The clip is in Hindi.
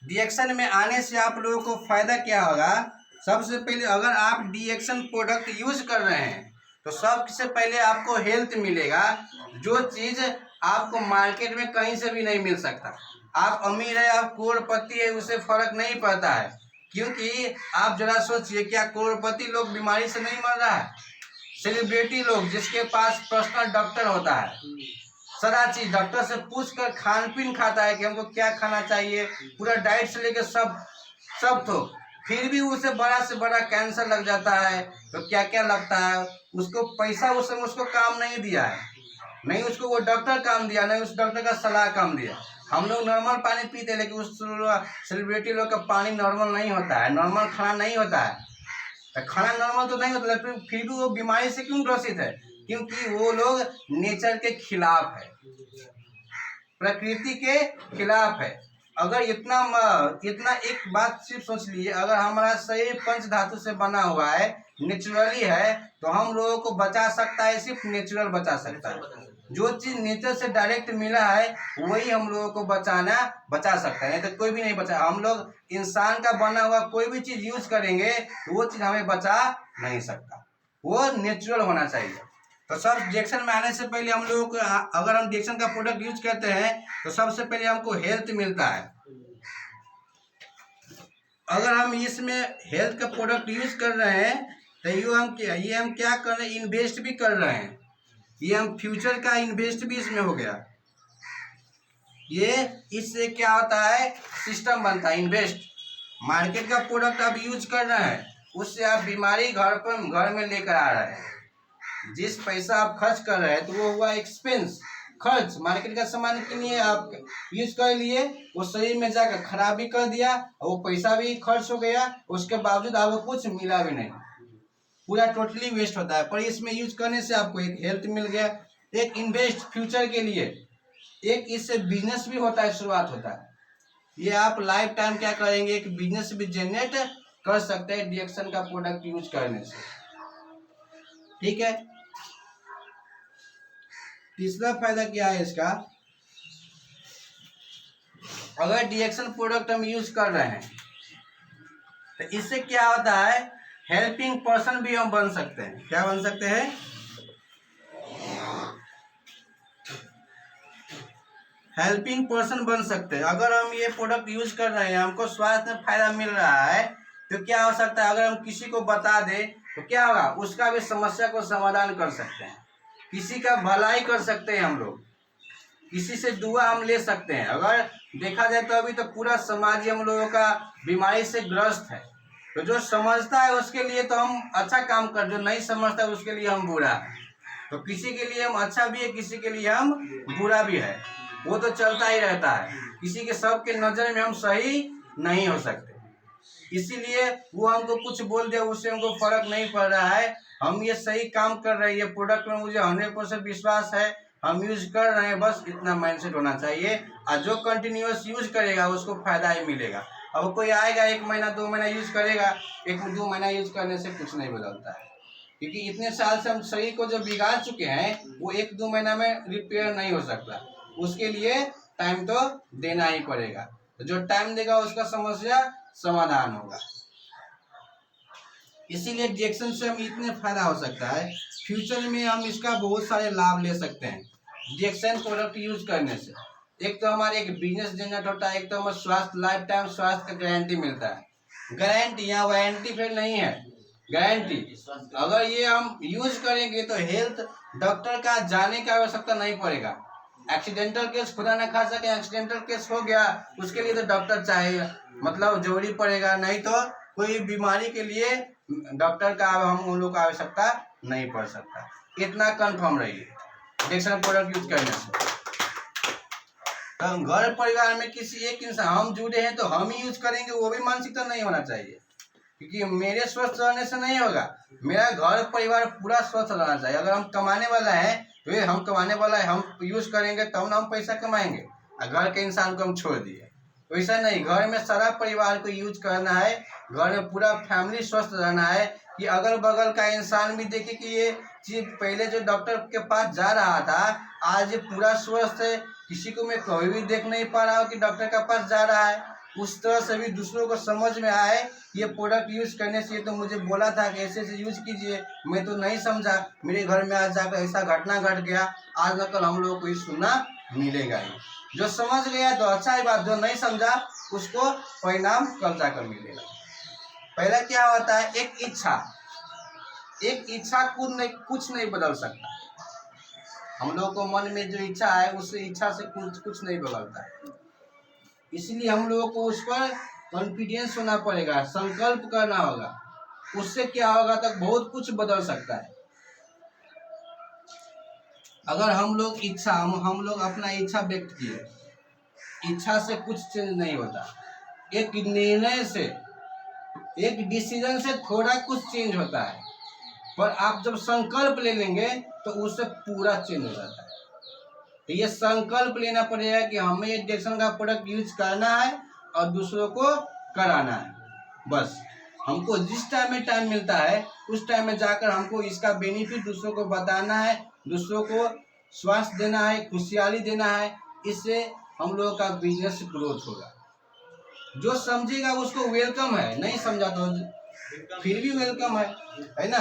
डीएक्शन में आने से आप लोगों को फायदा क्या होगा। सबसे पहले अगर आप डीएक्शन प्रोडक्ट यूज कर रहे हैं तो सबसे पहले आपको हेल्थ मिलेगा, जो चीज आपको मार्केट में कहीं से भी नहीं मिल सकता। आप अमीर है, आप करोड़पति है, उससे फर्क नहीं पड़ता है। क्योंकि आप जरा सोचिए, क्या करोड़पति लोग बीमारी से नहीं मर रहा है? सेलिब्रिटी लोग जिसके पास पर्सनल डॉक्टर होता है, सारा चीज डॉक्टर से पूछ कर खान पीन खाता है कि हमको क्या खाना चाहिए, पूरा डाइट से लेकर सब तो फिर भी उसे बड़ा से बड़ा कैंसर लग जाता है। तो क्या क्या लगता है उसको, पैसा उस समय उसको काम नहीं दिया है, नहीं उसको वो डॉक्टर काम दिया, नहीं उस डॉक्टर का सलाह काम दिया। हम लोग नॉर्मल पानी पीते हैं, लेकिन उस सेलिब्रिटी लोग का पानी नॉर्मल नहीं होता है, नॉर्मल खाना नहीं होता है। तो खाना नॉर्मल तो नहीं होता, लेकिन फिर भी वो बीमारी से क्यों ग्रसित है? क्योंकि वो लोग नेचर के खिलाफ है, प्रकृति के खिलाफ है। अगर इतना एक बात सिर्फ सोच लीजिए, अगर हमारा शरीर पंच धातु से बना हुआ है, नेचुरली है, तो हम लोगों को बचा सकता है, सिर्फ नेचुरल बचा सकता है। जो चीज नेचर से डायरेक्ट मिला है वही हम लोगों को बचा सकता है, नहीं तो कोई भी नहीं बचा। हम लोग इंसान का बना हुआ कोई भी चीज यूज करेंगे तो वो चीज हमें बचा नहीं सकता, वो नेचुरल होना चाहिए। तो सर, डिएक्शन में आने से पहले हम लोगों को, अगर हम डिएक्शन का प्रोडक्ट यूज करते हैं तो सबसे पहले हमको हेल्थ मिलता है। अगर हम इसमें हेल्थ का प्रोडक्ट यूज कर रहे हैं तो ये हम क्या कर रहे हैं, इन्वेस्ट भी कर रहे हैं। ये हम फ्यूचर का इन्वेस्ट भी इसमें हो गया। ये इससे क्या होता है, सिस्टम बनता है इन्वेस्ट। मार्केट का प्रोडक्ट आप यूज कर रहे हैं, उससे आप बीमारी घर में लेकर आ रहे हैं। जिस पैसा आप खर्च कर रहे हैं तो वो हुआ एक्सपेंस, खर्च। मार्केट का सामान के लिए आप यूज कर लिए, वो शरीर में जाकर खराब भी कर दिया, और वो पैसा भी खर्च हो गया, उसके बावजूद आपको कुछ मिला भी नहीं, पूरा टोटली वेस्ट होता है। पर इसमें यूज करने से आपको एक हेल्थ मिल गया, एक इन्वेस्ट फ्यूचर के लिए, एक इससे बिजनेस भी होता है, शुरुआत होता है। ये आप लाइफ टाइम क्या करेंगे, एक बिजनेस भी जनरेट कर सकते हैं डीएक्शन का प्रोडक्ट यूज करने से। ठीक है। तीसरा फायदा क्या है इसका, अगर डीएक्शन प्रोडक्ट हम यूज कर रहे हैं तो इससे क्या होता है, हेल्पिंग पर्सन भी हम बन सकते हैं। क्या बन सकते हैं? हेल्पिंग पर्सन बन सकते हैं। अगर हम ये प्रोडक्ट यूज कर रहे हैं, हमको स्वास्थ्य में फायदा मिल रहा है, तो क्या हो सकता है, अगर हम किसी को बता दें तो क्या होगा, उसका भी समस्या को समाधान कर सकते हैं, किसी का भलाई कर सकते हैं हम लोग, किसी से दुआ हम ले सकते हैं। अगर देखा जाए तो अभी तो पूरा समाज हम लोगों का बीमारी से ग्रस्त है, तो जो समझता है उसके लिए तो हम अच्छा काम कर, जो नहीं समझता है उसके लिए हम बुरा है। तो किसी के लिए हम अच्छा भी है, किसी के लिए हम बुरा भी है, वो तो चलता ही रहता है। किसी के सबके नजर में हम सही नहीं हो सकते, इसीलिए वो हमको कुछ बोल दिया उससे हमको फर्क नहीं पड़ रहा है। हम ये सही काम कर रहे हैं, ये प्रोडक्ट में मुझे 100% विश्वास है, हम यूज कर रहे हैं, बस इतना माइंडसेट होना चाहिए। और जो कंटिन्यूअस यूज करेगा उसको फायदा ही मिलेगा। अब कोई आएगा 1 महीना 2 महीना यूज करेगा, 1-2 महीना यूज करने से कुछ नहीं बदलता है, क्योंकि इतने साल से हम शरीर को जो बिगाड़ चुके हैं वो 1-2 महीना में रिपेयर नहीं हो सकता, उसके लिए टाइम तो देना ही पड़ेगा। तो जो टाइम देगा उसका समस्या समाधान होगा। इसीलिए डीएक्शन से हम इतने फायदा हो सकता है, फ्यूचर में हम इसका बहुत सारे लाभ ले सकते हैं डीएक्शन प्रोडक्ट यूज करने से। एक तो हमारे एक बिजनेस जनरेट होता है, एक तो हमारा स्वास्थ्य, लाइफ टाइम स्वास्थ्य का गारंटी मिलता है। गारंटी, यहाँ वारंटी फिर नहीं है, गारंटी। अगर ये हम यूज करेंगे तो हेल्थ डॉक्टर का जाने की आवश्यकता नहीं पड़ेगा। एक्सीडेंटल केस, खुदा न खा सके एक्सीडेंटल केस हो गया, उसके लिए तो डॉक्टर चाहिए, मतलब जरूरी पड़ेगा, नहीं तो कोई बीमारी के लिए डॉक्टर का हम लोग का आवश्यकता नहीं पड़ सकता। इतना कंफर्म रहिए डीएक्शन प्रोडक्ट यूज करने से। तो हम घर परिवार में किसी एक इंसान हम जुड़े हैं तो हम ही यूज करेंगे, वो भी मानसिकता नहीं होना चाहिए, क्योंकि मेरे स्वस्थ रहने से नहीं होगा, मेरा घर परिवार पूरा स्वस्थ रहना चाहिए। अगर हम कमाने वाला है तो ये हम कमाने वाला है, हम यूज करेंगे तब ना हम पैसा कमाएंगे, और घर के इंसान को हम छोड़ दिए। वैसा नहीं, घर में सारा परिवार को यूज करना है, घर में पूरा फैमिली स्वस्थ रहना है, कि अगल बगल का इंसान भी देखे कि ये चीज पहले जो डॉक्टर के पास जा रहा था आज ये पूरा स्वस्थ है, किसी को मैं कभी भी देख नहीं पा रहा हूँ कि डॉक्टर के पास जा रहा है। उस तरह से भी दूसरों को समझ में आए ये प्रोडक्ट यूज करने से, तो मुझे बोला था कि ऐसे ऐसे यूज कीजिए, मैं तो नहीं समझा, मेरे घर में आज जाकर ऐसा घटना घट गया, आज न कल हम लोगों को ये सुनना मिलेगा ही। जो समझ गया तो अच्छा ही बात, जो नहीं समझा उसको परिणाम कल जाकर मिलेगा। पहला क्या होता है, एक इच्छा कुछ नहीं बदल सकता। हम लोग को मन में जो इच्छा है उस इच्छा से कुछ नहीं बदलता है। इसलिए हम लोगों को उस पर कॉन्फिडेंस होना पड़ेगा, संकल्प करना होगा। उससे क्या होगा, तक बहुत कुछ बदल सकता है। अगर हम लोग अपना इच्छा व्यक्त किए, इच्छा से कुछ चेंज नहीं होता। एक निर्णय से, एक डिसीजन से थोड़ा कुछ चेंज होता है, पर आप जब संकल्प ले लेंगे तो उससे पूरा चेंज हो जाता है। तो ये संकल्प लेना पड़ेगा कि हमें ये डायरेक्शन का प्रोडक्ट यूज करना है और दूसरों को कराना है। बस हमको जिस टाइम में टाइम मिलता है उस टाइम में जाकर हमको इसका बेनिफिट दूसरों को बताना है, दूसरों को स्वास्थ्य देना है, खुशहाली देना है। इससे हम लोगों का बिजनेस ग्रोथ होगा। जो समझेगा उसको वेलकम है, नहीं समझा तो फिर भी वेलकम है ना।